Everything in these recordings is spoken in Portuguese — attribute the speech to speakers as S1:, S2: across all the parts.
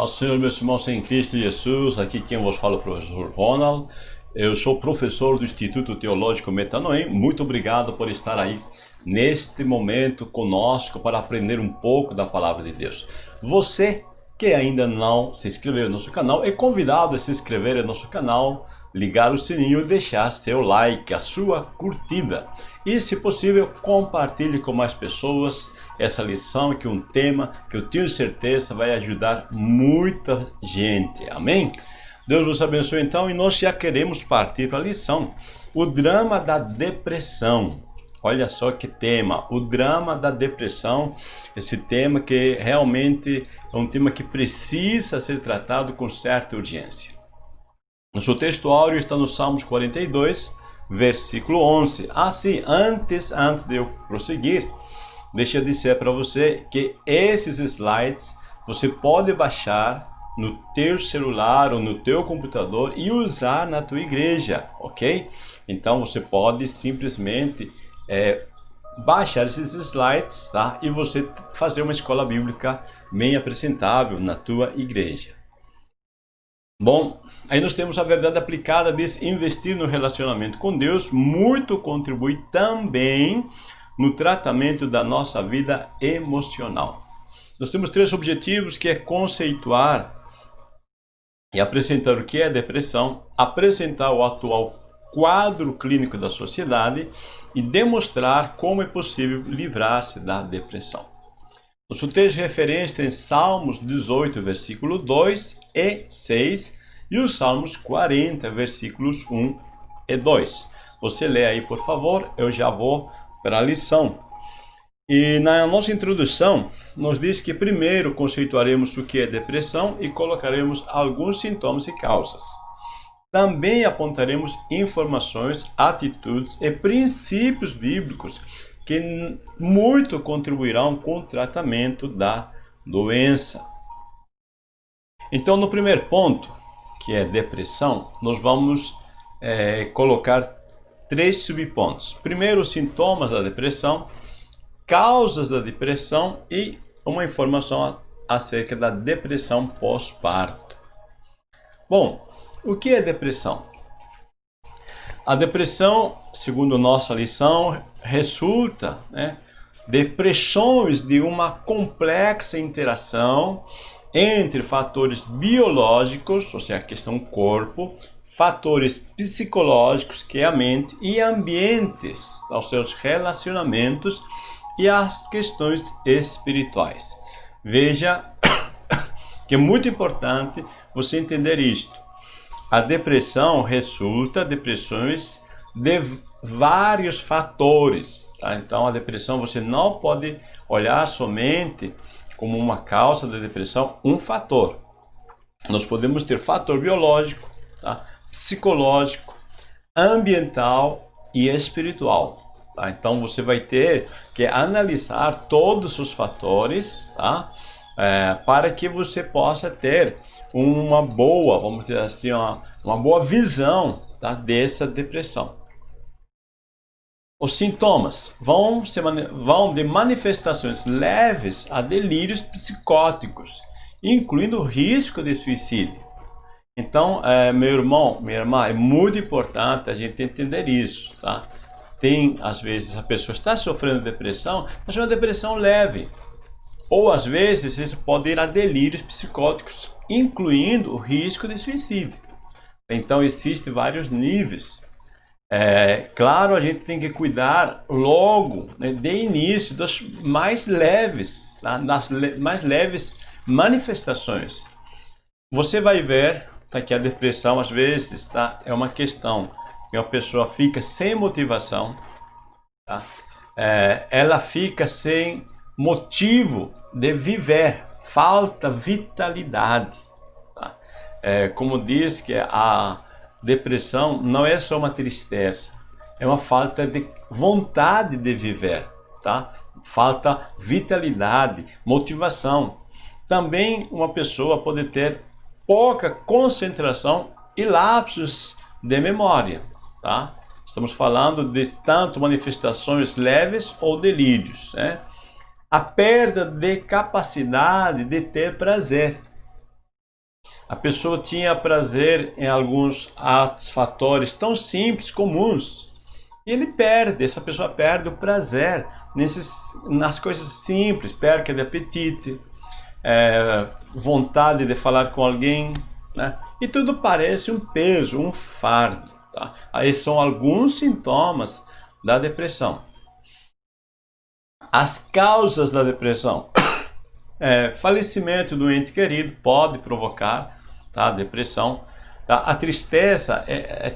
S1: Ao Senhor, meus irmãos em Cristo Jesus, aqui quem vos fala é o professor Ronald. Eu sou professor do Instituto Teológico Metanoem. Muito obrigado por estar aí neste momento conosco para aprender um pouco da Palavra de Deus. Você que ainda não se inscreveu no nosso canal é convidado a se inscrever no nosso canal, ligar o sininho e deixar seu like, a sua curtida. E, se possível, compartilhe com mais pessoas essa lição, que é um tema que eu tenho certeza vai ajudar muita gente. Amém? Deus nos abençoe então, e nós já queremos partir para a lição. O drama da depressão. Olha só que tema, o drama da depressão, esse tema que realmente é um tema que precisa ser tratado com certa urgência. Nosso texto áureo está no Salmos 42, versículo 11. Sim, antes de eu prosseguir, deixa eu dizer para você que esses slides você pode baixar no teu celular ou no teu computador e usar na tua igreja, ok? Então você pode simplesmente baixar esses slides, tá? E você fazer uma escola bíblica bem apresentável na tua igreja. Bom, aí nós temos a verdade aplicada, diz: investir no relacionamento com Deus muito contribui também no tratamento da nossa vida emocional. Nós temos três objetivos, que é conceituar e apresentar o que é depressão, apresentar o atual quadro clínico da sociedade e demonstrar como é possível livrar-se da depressão. Nosso texto de referência em Salmos 18, versículo 2 e 6 e os Salmos 40, versículos 1 e 2. Você lê aí, por favor, eu já vou para a lição. E na nossa introdução, nos diz que primeiro conceituaremos o que é depressão e colocaremos alguns sintomas e causas. Também apontaremos informações, atitudes e princípios bíblicos que muito contribuirão com o tratamento da doença. Então, no primeiro ponto, que é depressão, nós vamos colocar três subpontos. Primeiro, os sintomas da depressão, causas da depressão e uma informação acerca da depressão pós-parto. Bom, o que é depressão? A depressão, segundo nossa lição, resulta depressões de uma complexa interação entre fatores biológicos, ou seja, a questão corpo, fatores psicológicos, que é a mente, e ambientes, aos seus relacionamentos e as questões espirituais. Veja que é muito importante você entender isto. A depressão resulta de depressões de vários fatores, tá? Então, a depressão você não pode olhar somente como uma causa da depressão, um fator. Nós podemos ter fator biológico, tá? Psicológico, ambiental e espiritual, tá? Então, você vai ter que analisar todos os fatores, tá? Para que você possa ter uma boa, vamos dizer assim, uma boa visão, tá, dessa depressão. Os sintomas vão de manifestações leves a delírios psicóticos, incluindo o risco de suicídio. Então, meu irmão, minha irmã, é muito importante a gente entender isso, tá? Às vezes, a pessoa está sofrendo depressão, mas é uma depressão leve. Ou, às vezes, isso pode ir a delírios psicóticos, incluindo o risco de suicídio. Então, existem vários níveis. Claro, a gente tem que cuidar logo, de início, das mais leves, tá? Das mais leves manifestações. Você vai ver, tá, que a depressão, às vezes, tá, é uma questão que uma pessoa fica sem motivação, tá? Ela fica sem motivo de viver, falta vitalidade, tá? Como diz que a depressão não é só uma tristeza, é uma falta de vontade de viver, tá? Falta vitalidade, motivação. Também uma pessoa pode ter pouca concentração e lapsos de memória, tá? Estamos falando de tanto manifestações leves ou delírios, né? A perda de capacidade de ter prazer. A pessoa tinha prazer em alguns atos, fatores tão simples, comuns, e essa pessoa perde o prazer nas coisas simples, perca de apetite, vontade de falar com alguém, né? E tudo parece um peso, um fardo, tá? Aí são alguns sintomas da depressão. As causas da depressão. Falecimento do ente querido pode provocar, tá, depressão. Tá? A tristeza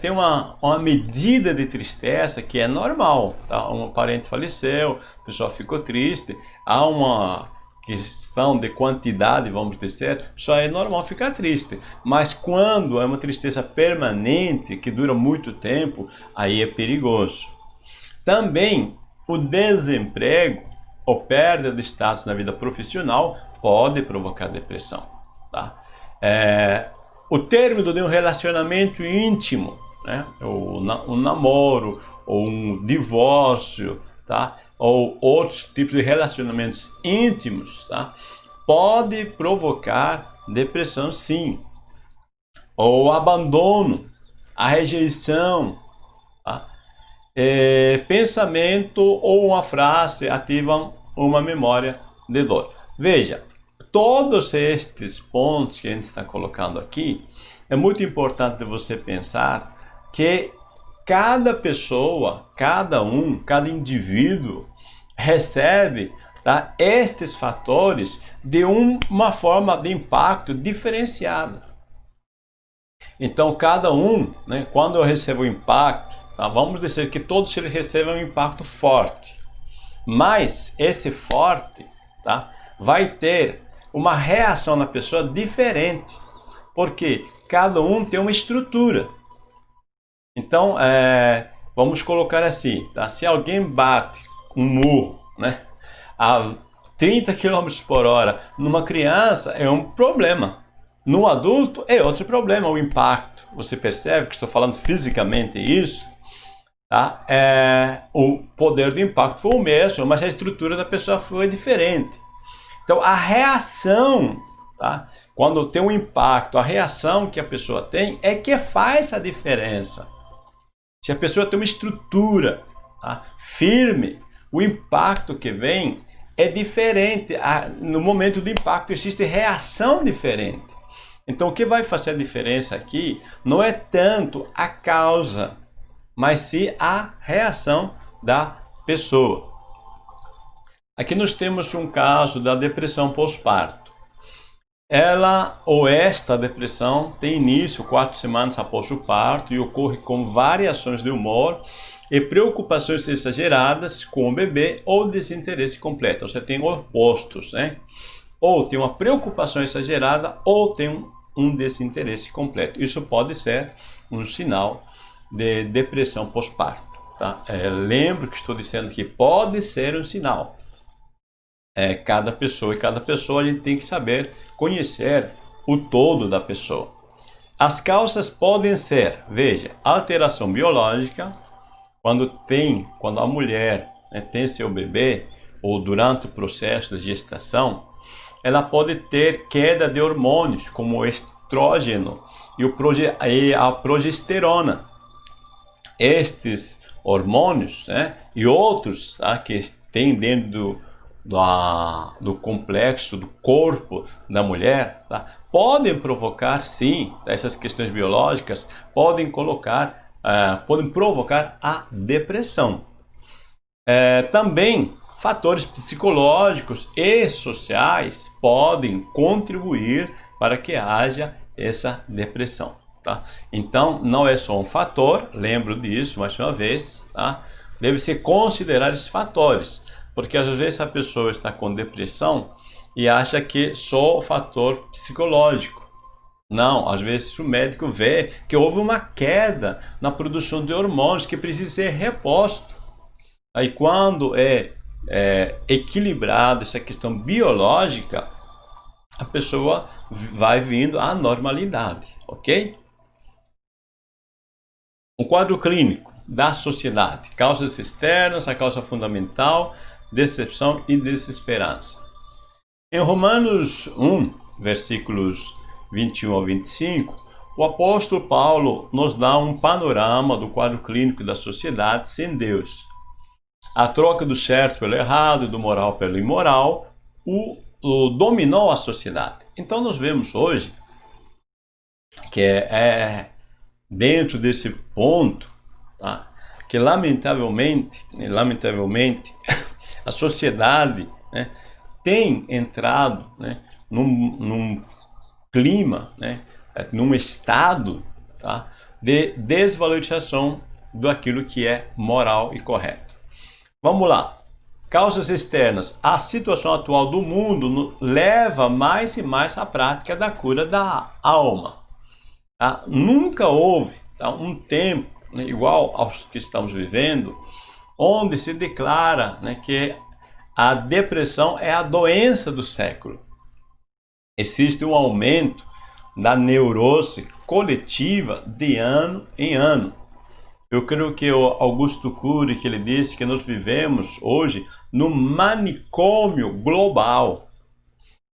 S1: tem uma medida de tristeza que é normal. Tá? Um parente faleceu, a pessoa ficou triste, há uma questão de quantidade, vamos dizer, só é normal ficar triste. Mas quando é uma tristeza permanente, que dura muito tempo, aí é perigoso. Também o desemprego ou perda de status na vida profissional pode provocar depressão. Tá? O término de um relacionamento íntimo, né? Um namoro, ou um divórcio, tá? Ou outros tipos de relacionamentos íntimos, tá? Pode provocar depressão, sim. Ou o abandono, a rejeição, tá? Pensamento ou uma frase ativam uma memória de dor. Veja, todos estes pontos que a gente está colocando aqui, é muito importante você pensar que cada pessoa, cada indivíduo recebe, tá, estes fatores de uma forma de impacto diferenciada. Então, cada um, né, quando eu recebo o impacto, tá, vamos dizer que todos eles recebem um impacto forte, mas esse forte, tá, vai ter uma reação na pessoa diferente, porque cada um tem uma estrutura. Então, vamos colocar assim, tá? Se alguém bate um murro, né, a 30 km por hora numa criança, é um problema. No adulto, é outro problema, o impacto. Você percebe que estou falando fisicamente isso? Tá? O poder do impacto foi o mesmo, mas a estrutura da pessoa foi diferente. Então, a reação, tá? Quando tem um impacto, a reação que a pessoa tem é que faz a diferença. Se a pessoa tem uma estrutura, tá, firme, o impacto que vem é diferente. No momento do impacto existe reação diferente. Então, o que vai fazer a diferença aqui não é tanto a causa, mas sim a reação da pessoa. Aqui nós temos um caso da depressão pós-parto. Esta depressão tem início 4 semanas após o parto e ocorre com variações de humor e preocupações exageradas com o bebê ou desinteresse completo. Você tem opostos, né? Ou tem uma preocupação exagerada ou tem um desinteresse completo. Isso pode ser um sinal de depressão pós-parto. Tá? Lembro que estou dizendo que pode ser um sinal. Cada pessoa a gente tem que saber conhecer o todo da pessoa. As causas podem ser, veja, alteração biológica, quando a mulher, né, tem seu bebê ou durante o processo de gestação, ela pode ter queda de hormônios como o estrógeno e a progesterona. Estes hormônios, né, e outros, tá, que tem dentro do complexo do corpo da mulher, tá, podem provocar, sim, essas questões biológicas podem provocar a depressão. Também fatores psicológicos e sociais podem contribuir para que haja essa depressão. Tá? Então, não é só um fator, lembro disso mais uma vez, tá? Deve-se considerar esses fatores, porque às vezes a pessoa está com depressão e acha que só o fator psicológico. Não, às vezes o médico vê que houve uma queda na produção de hormônios que precisa ser reposto. Aí quando é equilibrado essa questão biológica, a pessoa vai vindo à normalidade, ok? Um quadro clínico da sociedade, causas externas, a causa fundamental, decepção e desesperança. Em Romanos 1, versículos 21 ao 25, o apóstolo Paulo nos dá um panorama do quadro clínico da sociedade sem Deus. A troca do certo pelo errado e do moral pelo imoral dominou a sociedade. Então nós vemos hoje que dentro desse ponto, tá, que lamentavelmente, a sociedade, né, tem entrado, né, num clima, né, num estado, tá, de desvalorização daquilo que é moral e correto. Vamos lá. Causas externas. A situação atual do mundo leva mais e mais à prática da cura da alma. Tá? Nunca houve, tá, um tempo, né, igual aos que estamos vivendo, onde se declara, né, que a depressão é a doença do século. Existe um aumento da neurose coletiva de ano em ano. Eu creio que o Augusto Cury, que ele disse que nós vivemos hoje no manicômio global,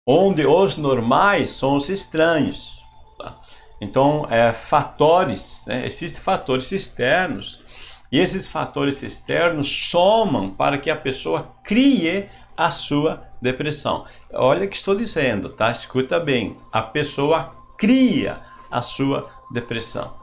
S1: onde os normais são os estranhos. Tá? Então, fatores, né? Existem fatores externos, e esses fatores externos somam para que a pessoa crie a sua depressão. Olha o que estou dizendo, tá? Escuta bem, a pessoa cria a sua depressão.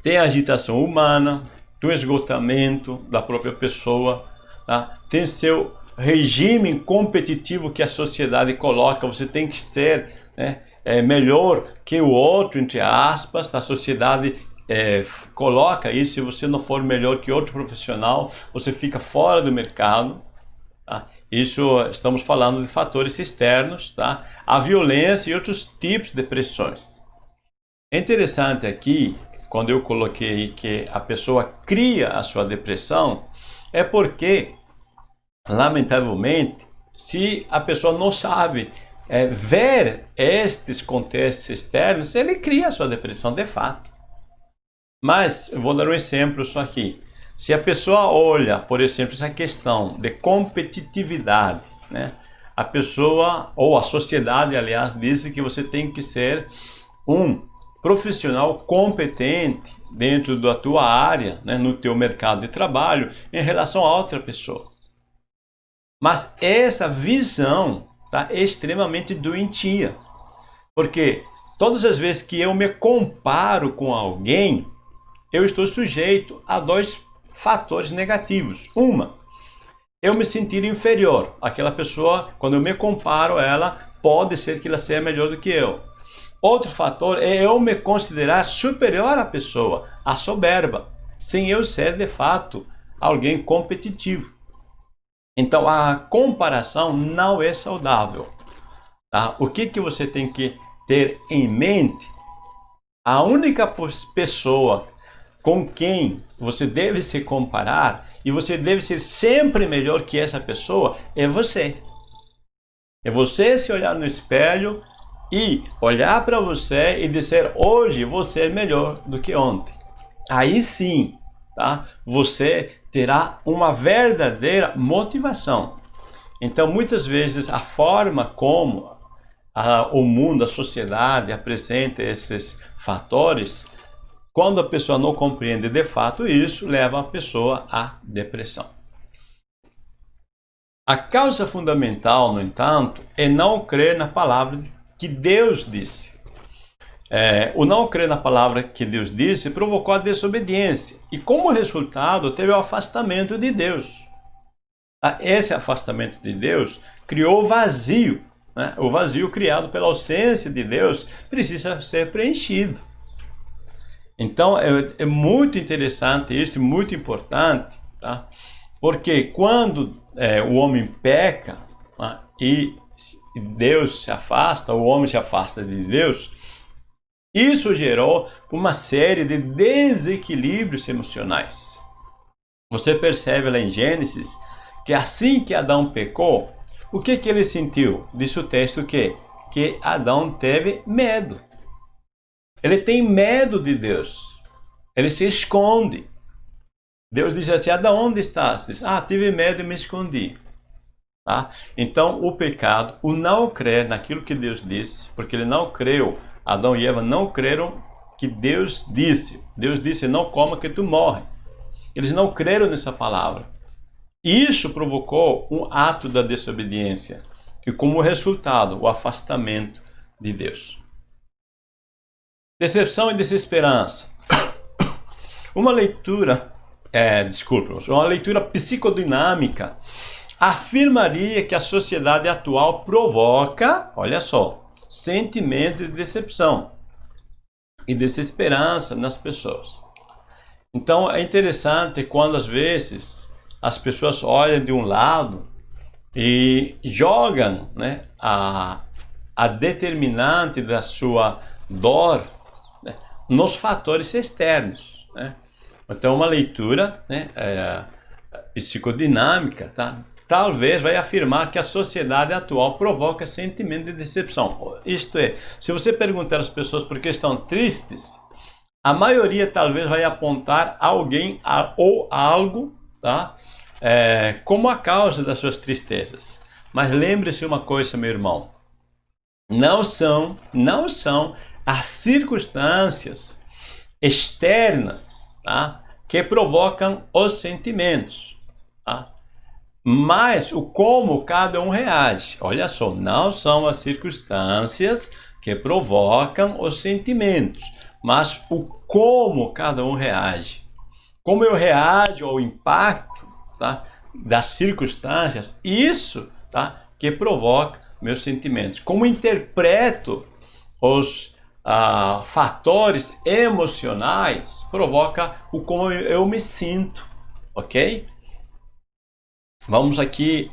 S1: Tem a agitação humana, do esgotamento da própria pessoa, tá? Tem seu regime competitivo que a sociedade coloca, você tem que ser, né, melhor que o outro, entre aspas, a sociedade coloca isso. Se você não for melhor que outro profissional, você fica fora do mercado. Tá? Isso, estamos falando de fatores externos, tá? A violência e outros tipos de depressões. É interessante aqui, quando eu coloquei que a pessoa cria a sua depressão, é porque, lamentavelmente, se a pessoa não sabe ver estes contextos externos, ele cria a sua depressão de fato. Mas, eu vou dar um exemplo só aqui. Se a pessoa olha, por exemplo, essa questão de competitividade, né? A pessoa, ou a sociedade, aliás, diz que você tem que ser um profissional competente dentro da tua área, né, no teu mercado de trabalho, em relação a outra pessoa. Mas essa visão, tá, é extremamente doentia, porque todas as vezes que eu me comparo com alguém, eu estou sujeito a dois fatores negativos. Eu me sentir inferior. Aquela pessoa, quando eu me comparo a ela, pode ser que ela seja melhor do que eu. Outro fator é eu me considerar superior à pessoa, a soberba, sem eu ser de fato alguém competitivo. Então a comparação não é saudável. Tá? O que você tem que ter em mente? A única pessoa com quem você deve se comparar e você deve ser sempre melhor que essa pessoa é você. É você se olhar no espelho e olhar para você e dizer: hoje você é melhor do que ontem. Aí sim, tá? Você terá uma verdadeira motivação. Então, muitas vezes, a forma como o mundo, a sociedade apresenta esses fatores, quando a pessoa não compreende de fato isso, leva a pessoa à depressão. A causa fundamental, no entanto, é não crer na palavra que Deus disse. O não crer na palavra que Deus disse provocou a desobediência e, como resultado, teve o afastamento de Deus. Esse afastamento de Deus criou o vazio, né? O vazio criado pela ausência de Deus precisa ser preenchido. Então é muito interessante isso, muito importante, tá? Porque quando o homem peca, né, e Deus se afasta, o homem se afasta de Deus, isso gerou uma série de desequilíbrios emocionais. Você percebe lá em Gênesis que assim que Adão pecou, o que ele sentiu? Diz o texto que Adão teve medo. Ele tem medo de Deus. Ele se esconde. Deus diz assim: Adão, onde estás? Diz: tive medo e me escondi. Tá? Então, o pecado, o não crer naquilo que Deus disse, porque ele não creu, Adão e Eva não creram que Deus disse. Deus disse, não coma que tu morre. Eles não creram nessa palavra. Isso provocou um ato da desobediência, e como resultado, o afastamento de Deus. Decepção e desesperança. Uma leitura psicodinâmica afirmaria que a sociedade atual provoca, olha só, sentimento de decepção e desesperança nas pessoas. Então é interessante quando às vezes as pessoas olham de um lado e jogam, né, a determinante da sua dor, né, nos fatores externos, né? Então uma leitura, né, psicodinâmica, tá? Talvez vai afirmar que a sociedade atual provoca sentimento de decepção. Isto é, se você perguntar às pessoas por que estão tristes, a maioria talvez vai apontar alguém ou algo, tá? Como a causa das suas tristezas. Mas lembre-se uma coisa, meu irmão, não são as circunstâncias externas, tá, que provocam os sentimentos, tá? Mas o como cada um reage. Olha só, não são as circunstâncias que provocam os sentimentos, mas o como cada um reage. Como eu reajo ao impacto, tá, das circunstâncias, isso, tá, que provoca meus sentimentos. Como interpreto os fatores emocionais, provoca o como eu me sinto, ok? Vamos aqui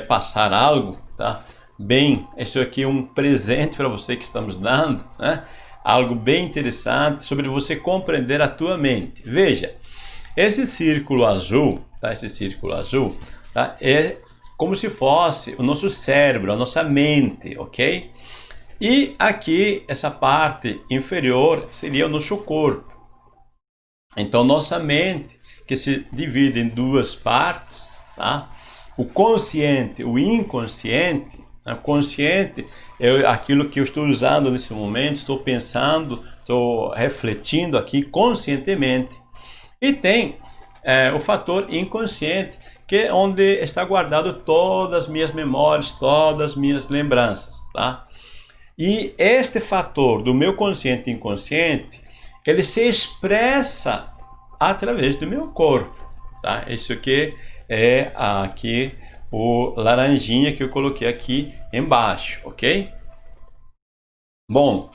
S1: passar algo, tá? Bem, isso aqui é um presente para você que estamos dando, né? Algo bem interessante sobre você compreender a tua mente. Veja, esse círculo azul, tá? Esse círculo azul, tá? É como se fosse o nosso cérebro, a nossa mente, ok? E aqui, essa parte inferior seria o nosso corpo. Então, nossa mente, que se divide em duas partes, tá? O consciente, o inconsciente. O consciente é aquilo que eu estou usando nesse momento, estou pensando, estou refletindo aqui conscientemente. E tem o fator inconsciente, que é onde está guardado todas as minhas memórias, todas as minhas lembranças, tá? E este fator do meu consciente e inconsciente, ele se expressa através do meu corpo, tá? Isso aqui é aqui o laranjinha que eu coloquei aqui embaixo, ok? Bom,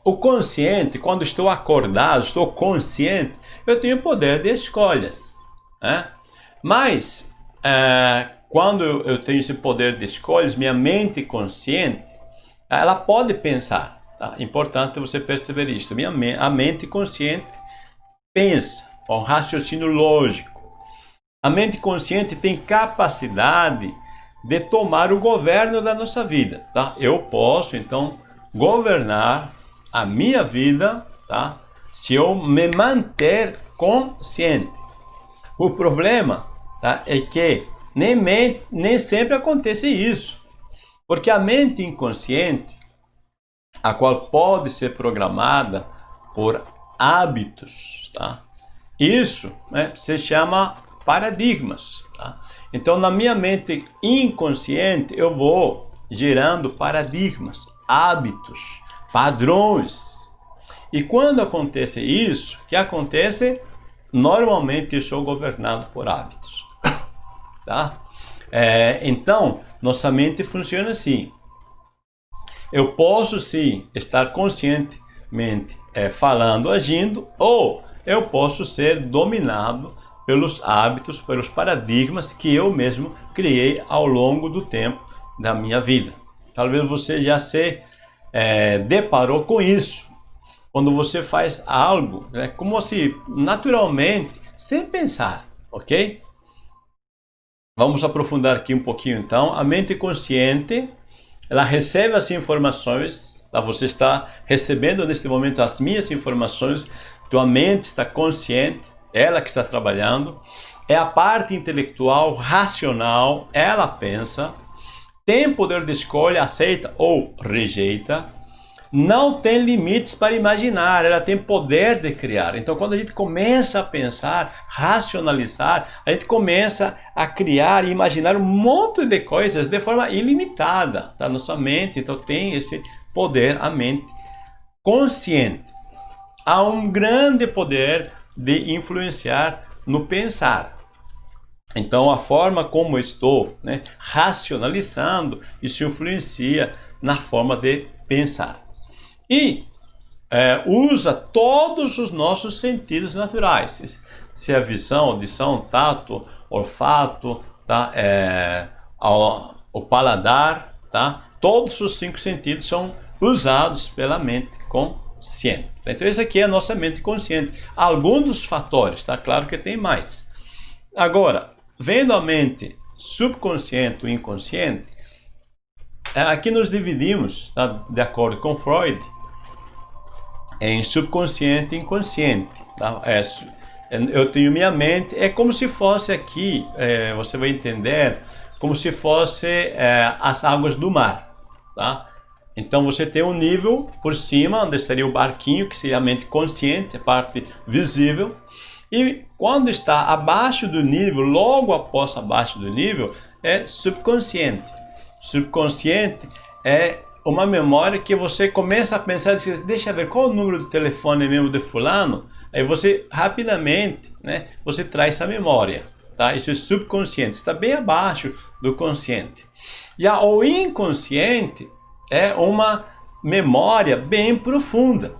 S1: o consciente, quando estou acordado, estou consciente, eu tenho poder de escolhas, né? Mas, quando eu tenho esse poder de escolhas, minha mente consciente, ela pode pensar, tá? Importante você perceber isso. A mente consciente pensa, um raciocínio lógico. A mente consciente tem capacidade de tomar o governo da nossa vida, tá? Eu posso, então, governar a minha vida, tá? Se eu me manter consciente. O problema, tá, é que nem sempre acontece isso. Porque a mente inconsciente, a qual pode ser programada por hábitos, tá? Isso, né, se chama paradigmas, tá? Então, na minha mente inconsciente, eu vou gerando paradigmas, hábitos, padrões. E quando acontece isso, o que acontece? Normalmente eu sou governado por hábitos, tá? Então, nossa mente funciona assim. Eu posso sim estar conscientemente falando, agindo, ou eu posso ser dominado pelos hábitos, pelos paradigmas que eu mesmo criei ao longo do tempo da minha vida. Talvez você já se deparou com isso. Quando você faz algo, como se naturalmente, sem pensar, ok? Vamos aprofundar aqui um pouquinho então. A mente consciente, ela recebe as informações, tá? Você está recebendo neste momento as minhas informações, tua mente está consciente, ela que está trabalhando, é a parte intelectual, racional, ela pensa, tem poder de escolha, aceita ou rejeita, não tem limites para imaginar, ela tem poder de criar. Então, quando a gente começa a pensar, racionalizar, a gente começa a criar e imaginar um monte de coisas de forma ilimitada, tá? Nossa mente, então, tem esse poder, a mente consciente. Há um grande poder de influenciar no pensar. Então, a forma como eu estou, né, racionalizando, isso influencia na forma de pensar. E usa todos os nossos sentidos naturais. Se é visão, audição, tato, olfato, tá? O paladar, tá? Todos os 5 sentidos são usados pela mente consciente. Então, esse aqui é a nossa mente consciente. Alguns dos fatores, tá? Claro que tem mais. Agora, vendo a mente subconsciente e inconsciente, aqui nos dividimos, tá? De acordo com Freud, em subconsciente e inconsciente. Tá? Eu tenho minha mente, é como se fosse aqui, você vai entender, como se fosse as águas do mar. Tá? Então você tem um nível por cima, onde estaria o barquinho, que seria a mente consciente, a parte visível. E quando está abaixo do nível, logo após abaixo do nível, é subconsciente. Subconsciente é uma memória que você começa a pensar, deixa eu ver qual é o número do telefone mesmo de fulano, aí você rapidamente, né, você traz essa memória, tá? Isso é subconsciente, está bem abaixo do consciente. Já o inconsciente é uma memória bem profunda,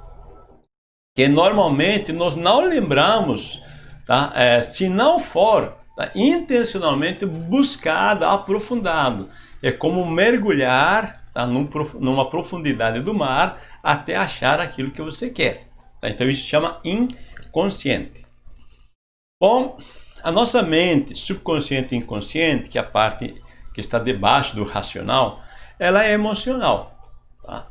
S1: que normalmente nós não lembramos, tá? Se não for, tá, intencionalmente buscado, aprofundado. É como mergulhar, tá, numa profundidade do mar até achar aquilo que você quer. Tá? Então isso se chama inconsciente. Bom, a nossa mente subconsciente e inconsciente, que é a parte que está debaixo do racional, ela é emocional. Tá?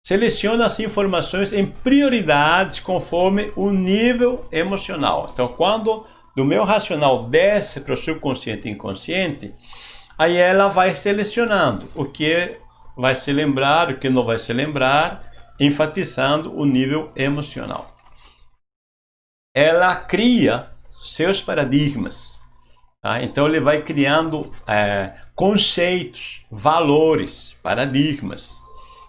S1: Seleciona as informações em prioridades conforme o nível emocional. Então, quando do meu racional desce para o subconsciente e inconsciente, aí ela vai selecionando o que vai se lembrar, o que não vai se lembrar, enfatizando o nível emocional. Ela cria seus paradigmas. Tá? Então ele vai criando conceitos, valores, paradigmas,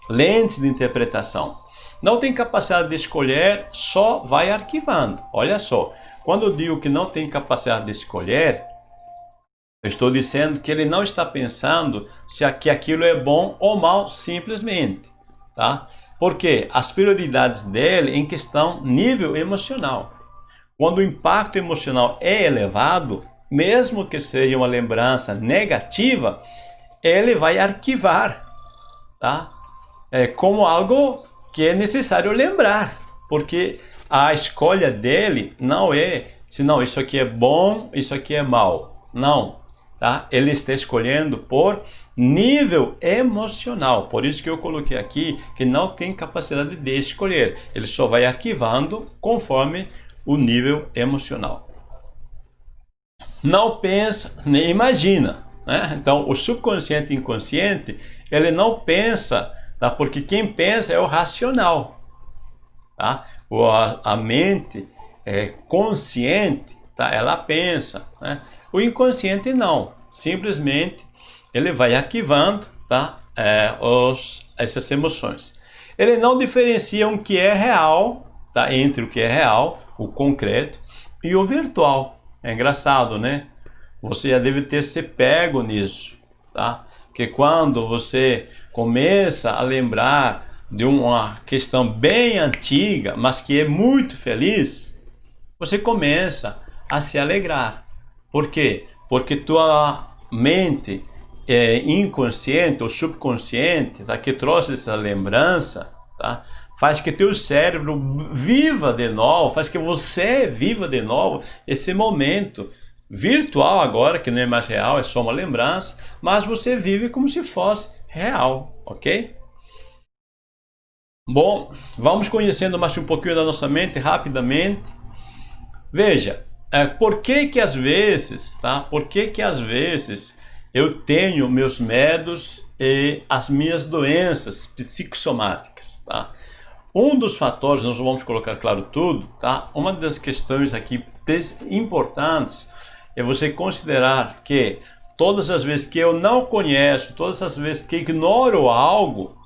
S1: lentes de interpretação. Não tem capacidade de escolher, só vai arquivando. Olha só, quando eu digo que não tem capacidade de escolher, eu estou dizendo que ele não está pensando se aquilo é bom ou mal simplesmente, tá? Porque as prioridades dele em questão nível emocional. Quando o impacto emocional é elevado, mesmo que seja uma lembrança negativa, ele vai arquivar, tá? Como algo que é necessário lembrar, porque a escolha dele não é se não, isso aqui é bom, isso aqui é mal. Não. Tá? Ele está escolhendo por nível emocional. Por isso que eu coloquei aqui que não tem capacidade de escolher. Ele só vai arquivando conforme o nível emocional. Não pensa nem imagina. Né? Então, o subconsciente e inconsciente, ele não pensa, tá? Porque quem pensa é o racional. Tá? A mente consciente, tá? Ela pensa. Né? O inconsciente não, simplesmente ele vai arquivando, tá? Essas emoções. Ele não diferencia o que é real, tá? Entre o que é real, o concreto, e o virtual. É engraçado, né? Você já deve ter se pego nisso, tá? Que quando você começa a lembrar de uma questão bem antiga, mas que é muito feliz, você começa a se alegrar. Por quê? Porque tua mente inconsciente ou subconsciente, tá, que trouxe essa lembrança, tá, faz que teu cérebro viva de novo, faz que você viva de novo esse momento virtual agora, que não é mais real, é só uma lembrança, mas você vive como se fosse real, ok? Bom, vamos conhecendo mais um pouquinho da nossa mente rapidamente. Veja, por que que às vezes, tá? Por que que às vezes eu tenho meus medos e as minhas doenças psicossomáticas, tá? Um dos fatores, nós vamos colocar claro tudo, tá? Uma das questões aqui importantes é você considerar que todas as vezes que eu não conheço, todas as vezes que ignoro algo,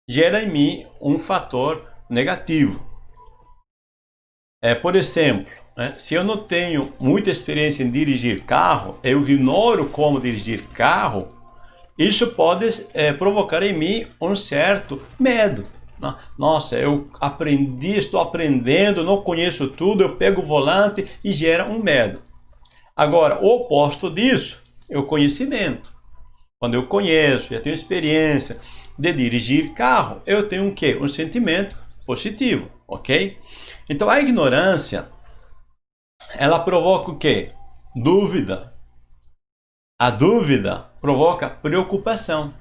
S1: gera em mim um fator negativo. Por exemplo, né, se eu não tenho muita experiência em dirigir carro, eu ignoro como dirigir carro, isso pode provocar em mim um certo medo. Nossa, eu aprendi, estou aprendendo, não conheço tudo, eu pego o volante e gera um medo. Agora, o oposto disso é o conhecimento. Quando eu conheço, já tenho experiência de dirigir carro, eu tenho um quê? Um sentimento positivo, ok? Então a ignorância, ela provoca o quê? Dúvida. A dúvida provoca preocupação.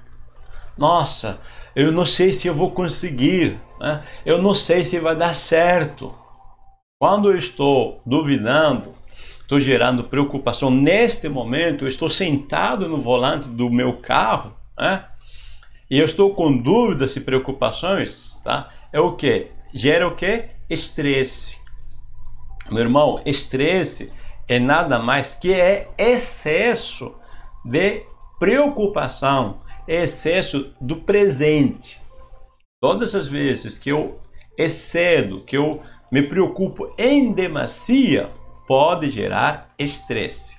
S1: Nossa, eu não sei se eu vou conseguir, né? Eu não sei se vai dar certo. Quando eu estou duvidando, estou gerando preocupação. Neste momento, eu estou sentado no volante do meu carro, né? E eu estou com dúvidas e preocupações, tá? É o que? Gera o que? Estresse. Meu irmão, estresse é nada mais que excesso de preocupação, excesso do presente. Todas as vezes que eu excedo, que eu me preocupo em demasia, pode gerar estresse,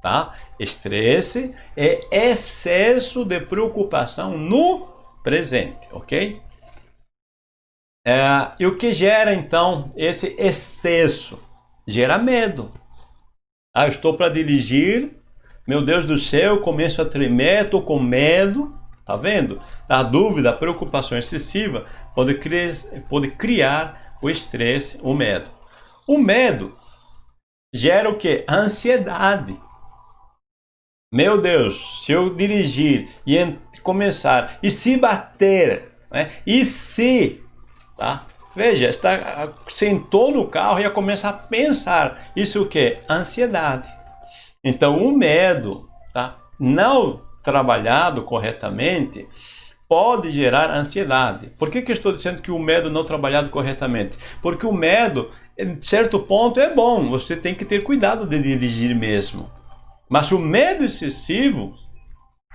S1: tá? Estresse é excesso de preocupação no presente, ok? E o que gera então esse excesso? Gera medo. Eu estou para dirigir, meu Deus do céu, começo a tremer, estou com medo, tá vendo? A dúvida, a preocupação excessiva pode criar o estresse, o medo. O medo gera o que? Ansiedade. Meu Deus, se eu dirigir e começar, e se bater, né? E se, tá? Veja, sentou no carro e já começa a pensar. Isso o que? Ansiedade. Então, o medo, tá? Não trabalhado corretamente, pode gerar ansiedade. Por que que eu estou dizendo que o medo não trabalhado corretamente? Porque o medo, em certo ponto, é bom. Você tem que ter cuidado de dirigir mesmo. Mas o medo excessivo,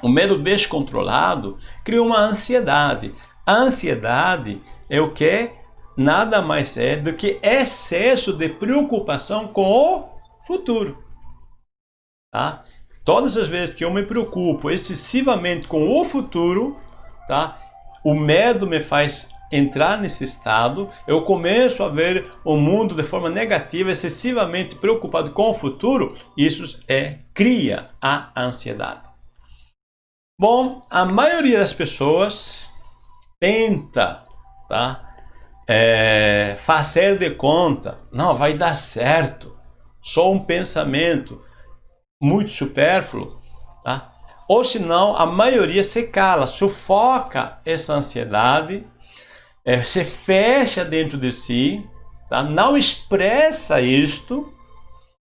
S1: o medo descontrolado, cria uma ansiedade. A ansiedade é o que? Nada mais é do que excesso de preocupação com o futuro. Tá? Todas as vezes que eu me preocupo excessivamente com o futuro, tá? O medo me faz entrar nesse estado, eu começo a ver o mundo de forma negativa, excessivamente preocupado com o futuro, isso cria a ansiedade. Bom, a maioria das pessoas tenta, tá? Fazer de conta, não, vai dar certo, só um pensamento muito supérfluo, tá? Ou senão a maioria se cala, sufoca essa ansiedade, se fecha dentro de si, tá? Não expressa isto.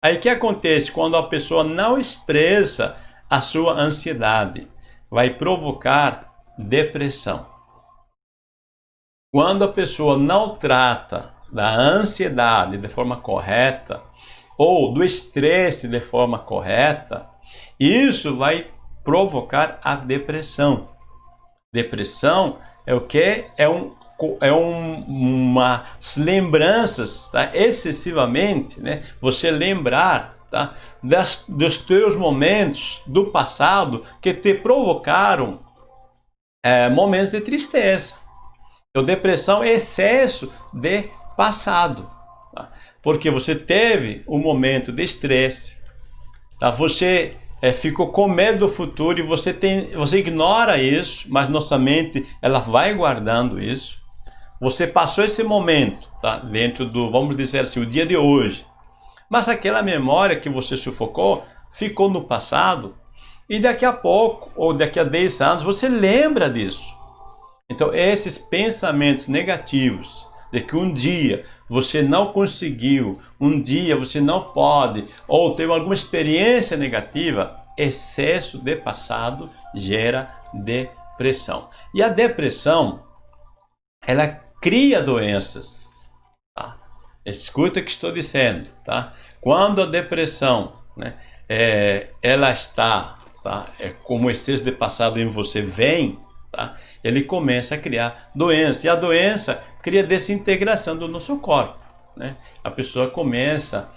S1: Aí o que acontece quando a pessoa não expressa a sua ansiedade? Vai provocar depressão. Quando a pessoa não trata da ansiedade de forma correta, ou do estresse de forma correta, isso vai provocar a depressão. Depressão é o que? Umas lembranças, tá? Excessivamente, né? Você lembrar, tá? Dos teus momentos do passado que te provocaram momentos de tristeza. Então, depressão é excesso de passado, tá? Porque você teve um momento de estresse, tá? Você ficou com medo do futuro e você ignora isso, mas nossa mente ela vai guardando isso. Você passou esse momento, tá? Dentro do, vamos dizer assim, o dia de hoje, mas aquela memória que você sufocou ficou no passado e daqui a pouco, ou daqui a 10 anos, você lembra disso. Então, esses pensamentos negativos, de que um dia você não conseguiu, um dia você não pode, ou teve alguma experiência negativa, excesso de passado gera depressão. E a depressão, ela cria doenças. Tá? Escuta o que estou dizendo. Tá? Quando a depressão, né, ela está, tá, como excesso de passado em você vem, tá, ele começa a criar doença. E a doença cria desintegração do nosso corpo. Né? A pessoa começa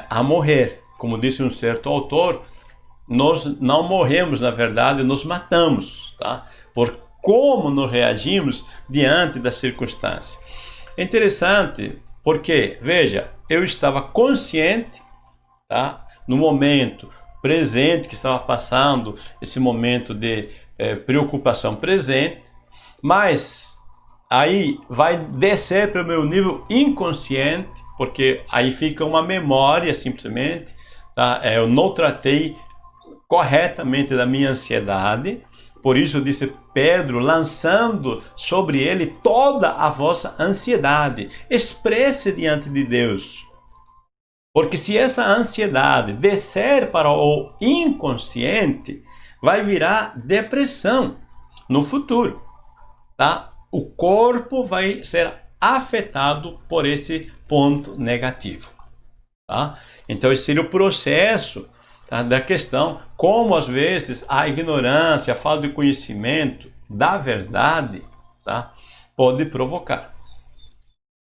S1: a morrer. Como disse um certo autor, nós não morremos, na verdade, nos matamos, tá? Por como nos reagimos diante das circunstâncias. É interessante porque, veja, eu estava consciente, tá? No momento presente que estava passando, esse momento de preocupação presente, mas aí vai descer para o meu nível inconsciente, porque aí fica uma memória simplesmente, tá? Eu não tratei corretamente da minha ansiedade, por isso disse Pedro, lançando sobre ele toda a vossa ansiedade, expresse diante de Deus, porque se essa ansiedade descer para o inconsciente, vai virar depressão no futuro, tá? O corpo vai ser afetado por esse ponto negativo, tá? Então esse seria o processo, tá, da questão, como às vezes a ignorância, a falta de conhecimento da verdade, tá, pode provocar.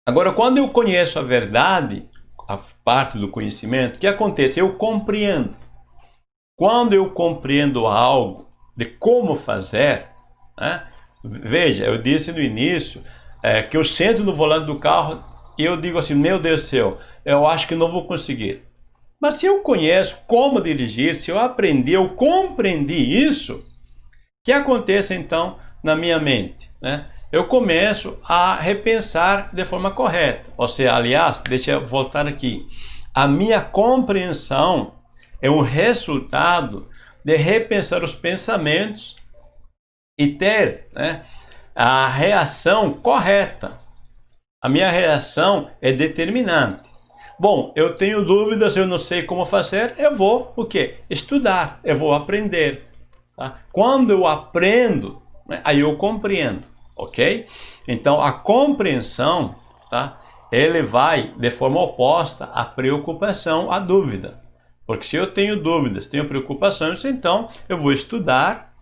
S1: Agora, quando eu conheço a verdade, a parte do conhecimento, o que acontece? Eu compreendo. Quando eu compreendo algo de como fazer, né, veja, eu disse no início que eu sento no volante do carro e eu digo assim, meu Deus do céu, eu acho que não vou conseguir. Mas se eu conheço como dirigir, se eu aprendi, eu compreendi isso, o que acontece então na minha mente? Né? Eu começo a repensar de forma correta. Ou seja, aliás, deixa eu voltar aqui. A minha compreensão é um resultado de repensar os pensamentos e ter, né, a reação correta. A minha reação é determinante. Bom, eu tenho dúvidas, eu não sei como fazer, eu vou o quê? Estudar, eu vou aprender. Tá? Quando eu aprendo, né, aí eu compreendo, ok? Então a compreensão, tá, ele vai de forma oposta à preocupação, à dúvida. Porque se eu tenho dúvidas, tenho preocupações, então eu vou estudar,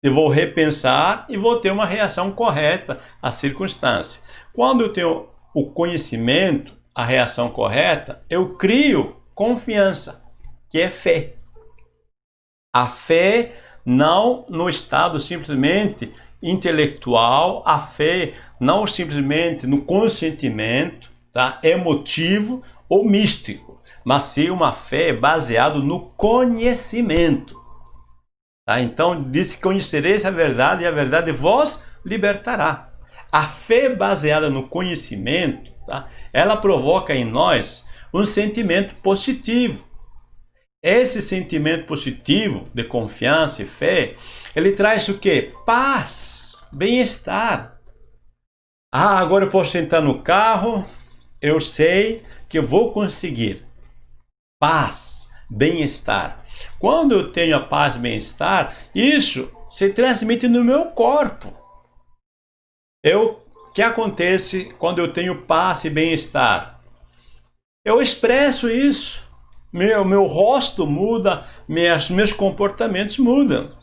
S1: eu vou repensar e vou ter uma reação correta à circunstância. Quando eu tenho o conhecimento, a reação correta, eu crio confiança, que é fé. A fé não no estado simplesmente intelectual, a fé não simplesmente no consentimento, tá, emotivo ou místico, mas sim uma fé baseada no conhecimento. Tá? Então, diz que conhecereis a verdade e a verdade vos libertará. A fé baseada no conhecimento, tá, ela provoca em nós um sentimento positivo. Esse sentimento positivo de confiança e fé, ele traz o quê? Paz, bem-estar. Ah, agora eu posso sentar no carro, eu sei que eu vou conseguir. Paz, bem-estar. Quando eu tenho a paz e bem-estar, isso se transmite no meu corpo. O que acontece quando eu tenho paz e bem-estar? Eu expresso isso. Meu rosto muda, meus comportamentos mudam.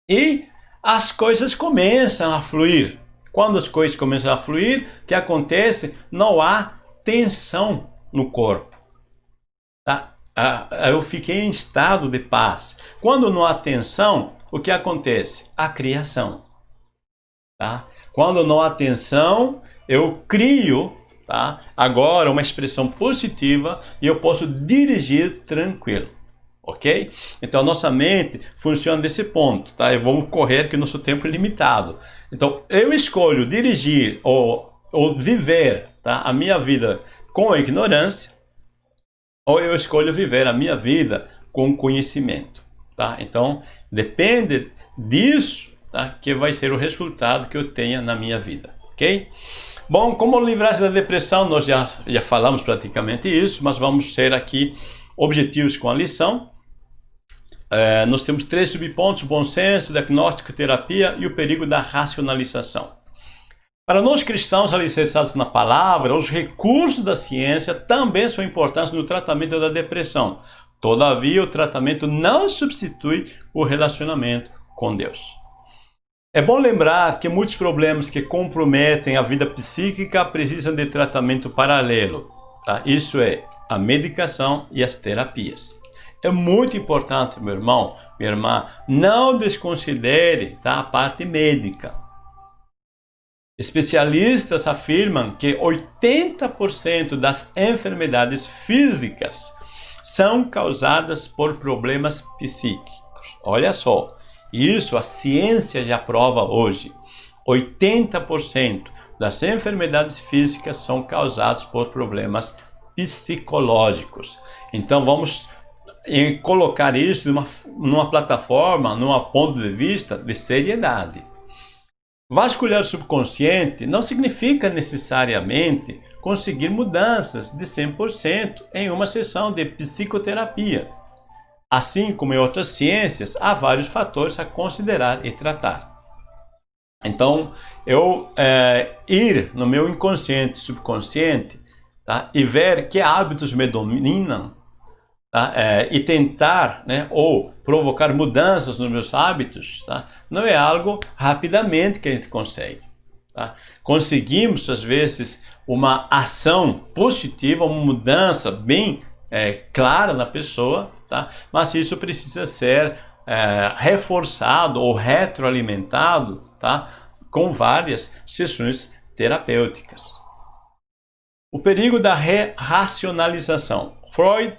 S1: E as coisas começam a fluir. Quando as coisas começam a fluir, o que acontece? Não há tensão no corpo. Tá? Eu fiquei em estado de paz. Quando não há tensão, o que acontece? A criação. Tá? Quando não há tensão, eu crio, tá, agora uma expressão positiva e eu posso dirigir tranquilo, ok? Então nossa mente funciona desse ponto, tá? E vamos correr que nosso tempo é limitado. Então eu escolho dirigir ou viver, tá, a minha vida com a ignorância, ou eu escolho viver a minha vida com conhecimento, tá? Então depende disso, tá, que vai ser o resultado que eu tenha na minha vida, ok? Bom, como livrar-se da depressão, nós já falamos praticamente isso, mas vamos ser aqui objetivos com a lição. Nós temos 3 subpontos: bom senso, diagnóstico, terapia e o perigo da racionalização. Para nós cristãos alicerçados na palavra, os recursos da ciência também são importantes no tratamento da depressão. Todavia, o tratamento não substitui o relacionamento com Deus. É bom lembrar que muitos problemas que comprometem a vida psíquica precisam de tratamento paralelo. Tá? Isso é, a medicação e as terapias. É muito importante, meu irmão, minha irmã, não desconsidere, tá, a parte médica. Especialistas afirmam que 80% das enfermidades físicas são causadas por problemas psíquicos. Olha só, isso a ciência já prova hoje. 80% das enfermidades físicas são causadas por problemas psicológicos. Então vamos colocar isso numa plataforma, num ponto de vista de seriedade. Vasculhar o subconsciente não significa necessariamente conseguir mudanças de 100% em uma sessão de psicoterapia. Assim como em outras ciências, há vários fatores a considerar e tratar. Então, eu ir no meu inconsciente, subconsciente, tá, e ver que hábitos me dominam, tá, e tentar, né, ou provocar mudanças nos meus hábitos, tá, não é algo rapidamente que a gente consegue. Tá? Conseguimos, às vezes, uma ação positiva, uma mudança bem clara na pessoa, tá? Mas isso precisa ser reforçado ou retroalimentado, tá? Com várias sessões terapêuticas. O perigo da racionalização. Freud,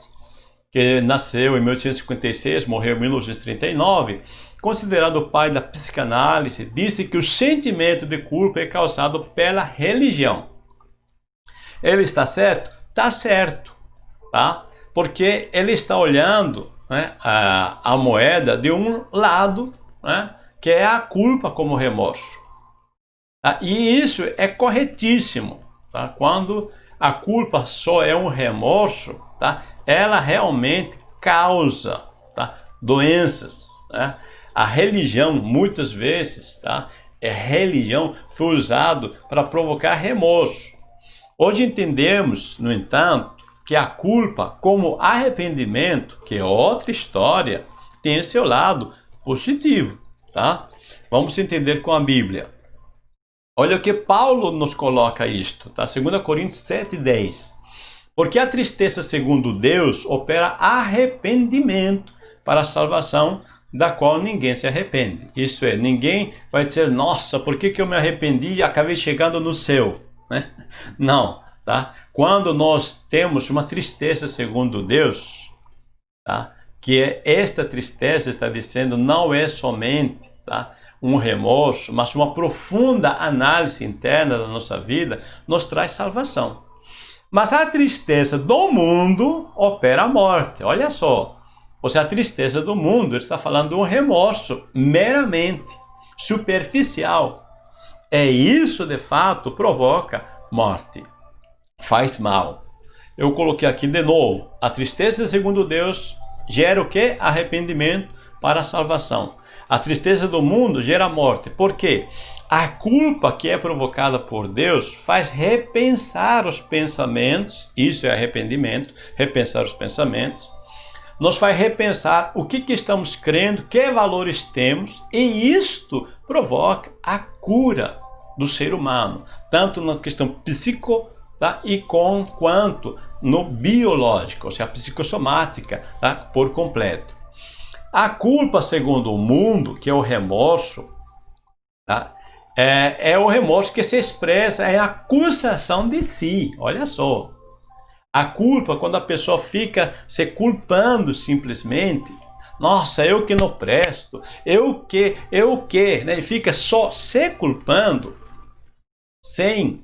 S1: que nasceu em 1856, morreu em 1939, considerado o pai da psicanálise, disse que o sentimento de culpa é causado pela religião. Ele está certo? Está certo, tá? Porque ele está olhando, né, a moeda de um lado, né, que é a culpa como remorso. Tá? E isso é corretíssimo, tá? Quando a culpa só é um remorso, tá? Ela realmente causa, tá, doenças, né? A religião, muitas vezes, tá, religião foi usado para provocar remorso. Hoje entendemos, no entanto, que a culpa, como arrependimento, que é outra história, tem seu lado positivo, tá? Vamos entender com a Bíblia. Olha o que Paulo nos coloca isto, tá? 2 Coríntios 7:10. Porque a tristeza, segundo Deus, opera arrependimento para a salvação, da qual ninguém se arrepende. Isso é, ninguém vai dizer, nossa, por que eu me arrependi e acabei chegando no céu? Né? Não, tá? Quando nós temos uma tristeza segundo Deus, tá? Que esta tristeza, está dizendo, não é somente, tá, um remorso, mas uma profunda análise interna da nossa vida, nos traz salvação. Mas a tristeza do mundo opera a morte. Olha só. Ou seja, a tristeza do mundo, ele está falando de um remorso meramente superficial. É isso, de fato, provoca morte. Faz mal. Eu coloquei aqui de novo. A tristeza, segundo Deus, gera o quê? Arrependimento para a salvação. A tristeza do mundo gera morte. Por quê? A culpa que é provocada por Deus faz repensar os pensamentos. Isso é arrependimento, repensar os pensamentos. Nos faz repensar o que estamos crendo, que valores temos, e isto provoca a cura do ser humano, tanto na questão psico, tá, e quanto no biológico, ou seja, a psicossomática, tá, por completo. A culpa, segundo o mundo, que é o remorso, tá, é o remorso que se expressa em acusação de si. Olha só. A culpa, quando a pessoa fica se culpando simplesmente, nossa, eu que não presto, eu que, né? E fica só se culpando, sem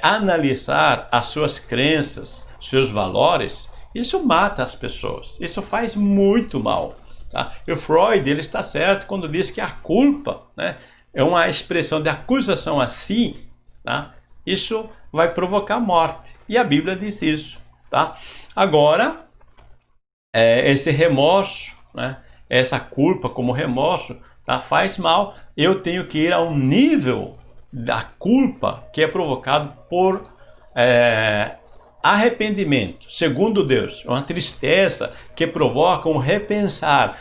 S1: analisar as suas crenças, seus valores, isso mata as pessoas, isso faz muito mal. Tá? E o Freud, ele está certo quando diz que a culpa, né, é uma expressão de acusação a si, tá, isso vai provocar morte. E a Bíblia diz isso, tá? Agora, esse remorso, né? Essa culpa como remorso, tá? Faz mal. Eu tenho que ir ao nível da culpa que é provocado por arrependimento, segundo Deus, uma tristeza que provoca um repensar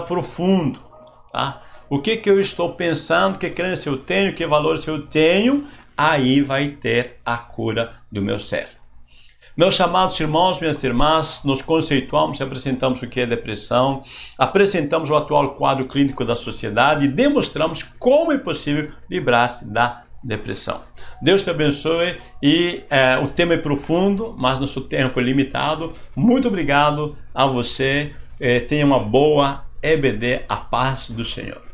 S1: profundo, tá? O que eu estou pensando, que crença eu tenho, que valores eu tenho, aí vai ter a cura do meu ser. Meus amados irmãos, minhas irmãs, nos conceituamos e apresentamos o que é depressão, apresentamos o atual quadro clínico da sociedade e demonstramos como é possível livrar-se da depressão. Deus te abençoe e o tema é profundo, mas nosso tempo é limitado. Muito obrigado a você. Tenha uma boa EBD, a paz do Senhor.